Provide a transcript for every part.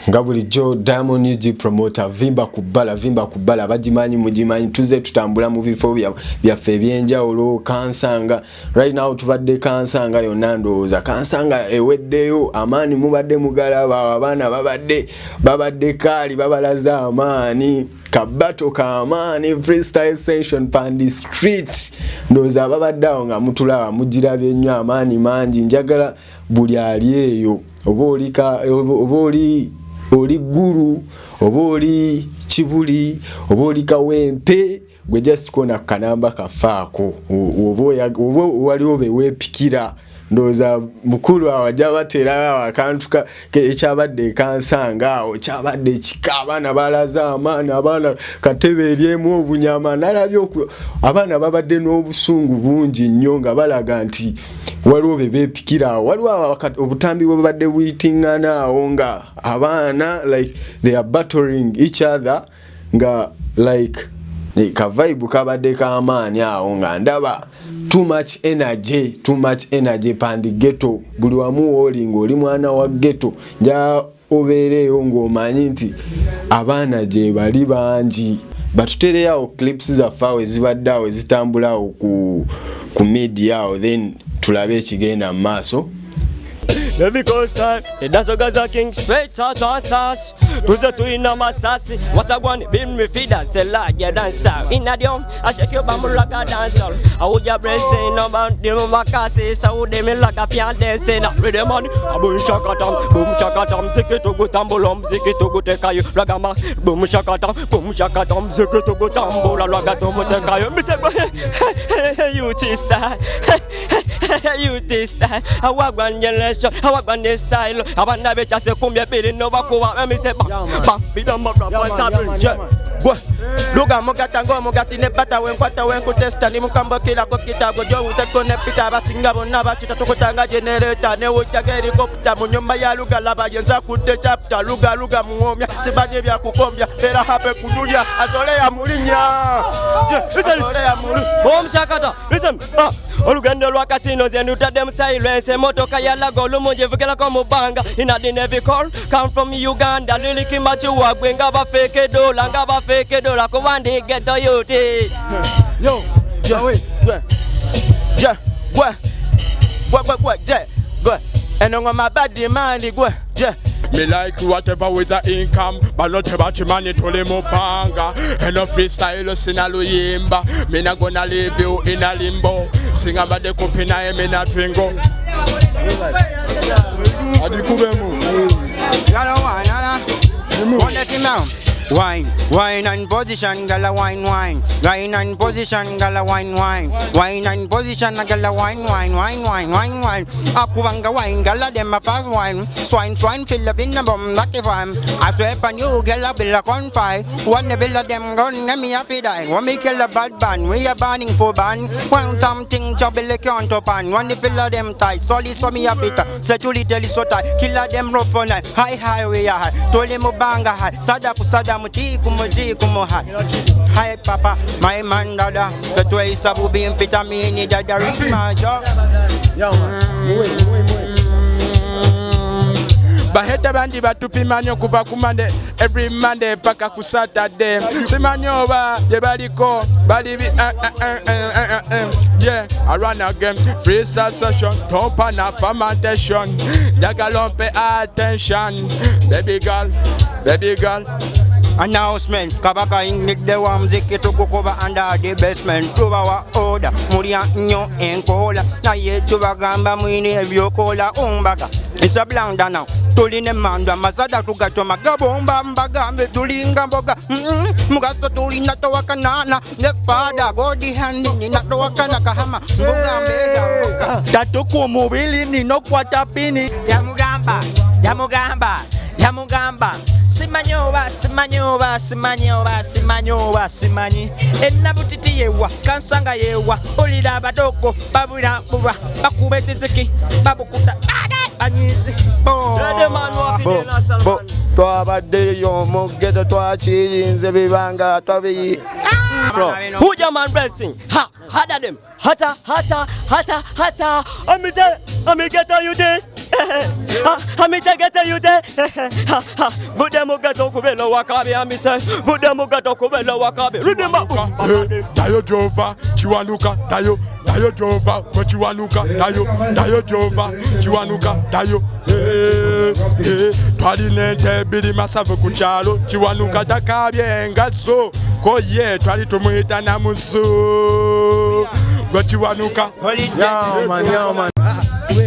nga bulijjo Diamond G promoter vimba kubala bagimanyi mugimanyi tuze tutambula mu bifo byaffe ebyenjawulo kansanga right now tubadde kansanga yonna ndowooza kansanga eweddeyo amaani mubadde mugalaba abaana babadde kaali babalaza amaani kabato kaamaani freestyle session pandi street ndowooza babaddeawo nga mutulaba mugirabye nnyo amaani mangi njagala buli ali eyo oba oli guru oba oli kibuli oba oli kawempe gwe just kona kanamba kafaako oba waliwo beweepikira ndowooza mukulu awajja batera akantu ekyabadde kansanga awo kyabadde ekika abaana balaza amaani abaana katebe eryemu obunyama nalabye abaana babadde n'obusungu bungi nnyo nga balaga nti waliwo bebeepikira waliwo obutambi bwe babadde buyitiŋŋana awo nga abaana like they are battering each other nga like ka vibe kabadde k'amaani awo nga ndaba too much energy pandi ghetto buli wamu wolinga oli mwana wa ghetto nja obeereyo ng'omanyi nti abaana gye bali bangi batutereyawo clips zaffe awo ezibadde awo ezitambula awo ku media awo then tulabe ekigenda mu maaso. Every coast time, the dancer guys are king straight out of us. To the twin of my sassy, what's I want? Been me feed and sell like a dancer. In a dome, I shake your bamboo like a dancer. I would your breast saying about the Makasi, so would they me like a piano dancing. With the money, a boom shakatam, ziki to go tambulum, ziki to go take you, ragama, boom shakatam, ziki to go tambula, ragatom, take you. Miss you sister, you sister, I walk one generation. I walk on this style. I want to be just a come here, building no back over. Let me say, bang, be done, my brother. Luga mugatango mugatine bata wenkwata wenkutesta ni mukambokera ko kitago jo usekone pita basinga bonna bachita tukutanga generator ne wujja helicopter mu nyumba ya luga laba yenza kudde chapter luga muomya sibanye bya kukombya era hape kunuya azole ya mulinya azole ya mulu bom shakata listen olugendo lwa casino zendu tadem silence motoka ya lago lumunje vukela ko mubanga ina the navy call come from Uganda liliki machu wagwenga ba fake dollar nga ba fake dollar ko wande get to you yo wait yeah what go and on my body man go yeah. Me like whatever with the income, but not about your money to limobanga. And no freestyle sinaluyimba. Me not gonna leave you in a limbo. Sing about the company I me not twingo. Wine and position, gala wine. Wine and position, gala wine. Wine and position, gala wine. Akuvanga wine, gala dem a pass wine. Swine, fill up in the bomb, like a fine. I swear on you, gala bill a confide. One the bill of them gun, let me happy die. One me kill a bad ban, we are banning for ban. One something trouble like on top and one the fill of them tight. Solid so me happy. Set you little so tight. Kill them rope for night. High, we are high. Told him banga high. Sada muti kumo high. Hi papa, my man dada. The twice abu being vitamini dada ring my job. Baheta bandi batupi manyo kuva kumande every Monday paka ku Saturday. Simanyo ba ye baliko bali yeah, I run again freestyle session top and a fermentation. Jagalompe attention, baby girl. Announcement, Kabaka in the warm ziki to go over under the basement. To our order, Muria nyo encola. Na ye to Bagamba Mini Viocola Umbaga. It's a blunder now. Tuline Manda Mazada to Gato Magabomba Bagambe Tulinga Boga. Mugato Tulina to Wakanana. The father, Godi Handing in Wakana Kahama. Mugambe. Tatuku Mobili no Quatapini. Yamugamba simanyoba enabutiti yewa kansanga yewa olira badoko babura bakubetiziki babukuta anyizi bo twabadde yo mugedo twachirinze bibanga twabi who your man blessing harder them hata I'm get you this Amitegete yute Bude mugato kubelo wakabe amise Bude mugato kubelo wakabe Rudimba Dayo Jova Chiwanuka Dayo Jova Chiwanuka Dayo Jova Chiwanuka Dayo Twalinente bili masavu kuchalo Chiwanuka takabye ngaso Koye twali tumuita na musu Chiwanuka Yaman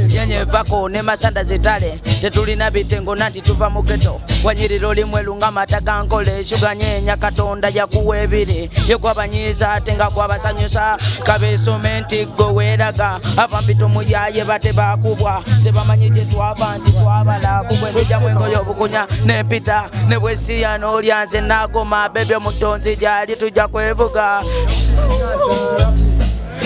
Yenye vako ne masanda zitale tetulina bitengo nati tuva mugeto wanyiriro limwe lunga mataka nkole shuga nyenya katonda yakuwebiri yekwabanyiza atenga kwabasanyusa kabesomenti goweraga abampito muyaye bate bakubwa tebamanyije twabanti twabala kubwenja mwengo yobukunya nepita nebwesiya no lyanze nagoma bebe mutonzi jali tujja kwevuga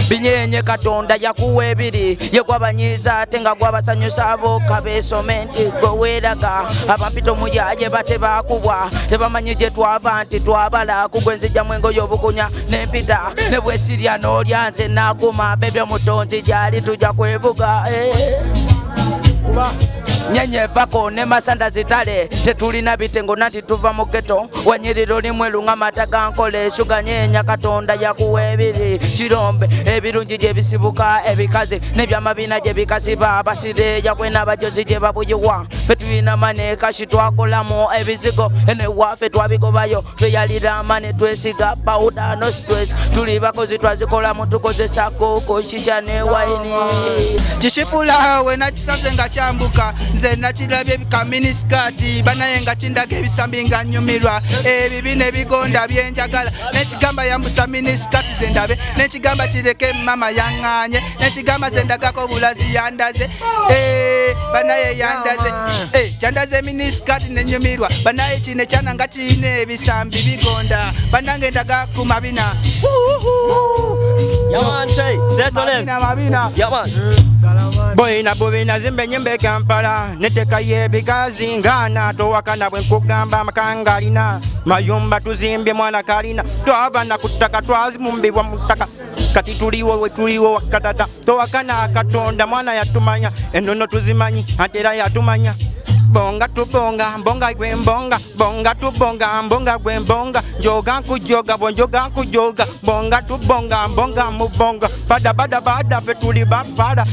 Binyenye katonda yakuwebiri yekwabanyiza atenga gwabasanyusa abo kabesomenti goweraga abampito muyaye bate bakubwa tebamanyije twabanti twabala kugwenzija mwengo yobukunya nempita nebwesirya no lyanze nagoma bebe mutonzi jali tujja kwevuga Nyenye vako ne masanda zitale tetulina bitengo nati tuva mugeto wanyiriro limwe lunga mataka nkole shuga nyenya katonda yakuwebiri chirombe ebirungi je bisibuka ebikaze nebyamabina je bikasiba abasire yakwena bajozi je babuyiwa fetwina mane kashitwakolamo ebizigo ene wafe twabigobayo tweyalira mane twesiga powder no stress tuli bakozi twazikola mutukoze sako koshisha ne waini Chishifula wena chisaze nga chambuka Zena chilabye kaminiskati banayenga chindaga ebisambinga nyumirwa ebibine bigonda byenjagala nechigamba yambusa miniskati zendabe nechigamba chireke mama yanganye nechigamba zendagako bulazi yandaze banaye yandaze chandaze miniskati nenyumirwa banaye chine chana nga chine ebisambi bigonda banange ndaga kumabina Yaman say setolem Yaman Boy na bovina zimbe nyembe Kampala neteka yebikazi ngana towakana bwenkugamba makangalina mayumba tuzimbye mwana kalina twabana kutaka twazimumbibwa mutaka kati tuliwo wetuliwo wakatata towakana katonda mwana yatumanya enono tuzimanyi atera yatumanya Bonga tu bonga, bonga gwe bonga, bonga tu bonga, bonga gwe bonga, joga kujoga, bonjoga kujoga, bonga tu bonga, bonga mu bonga, bada bada bada betuli bada.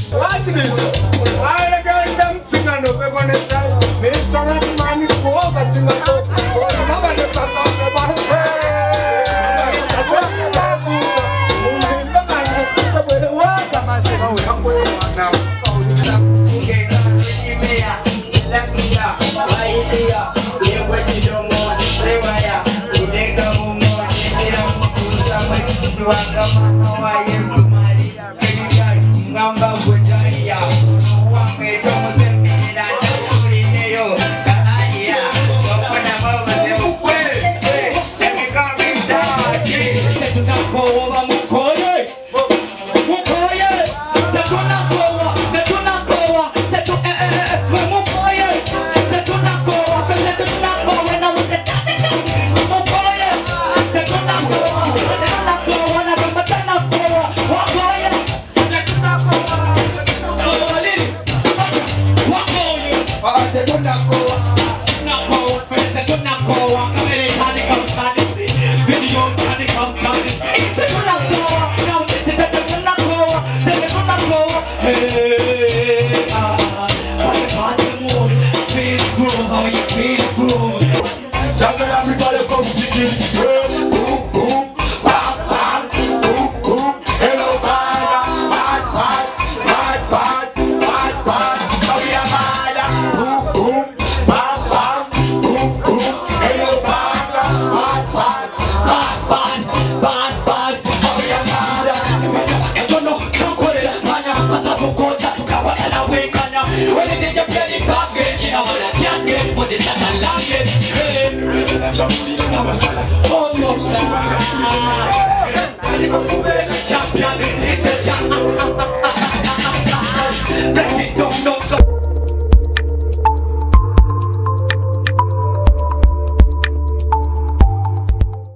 Oh, no.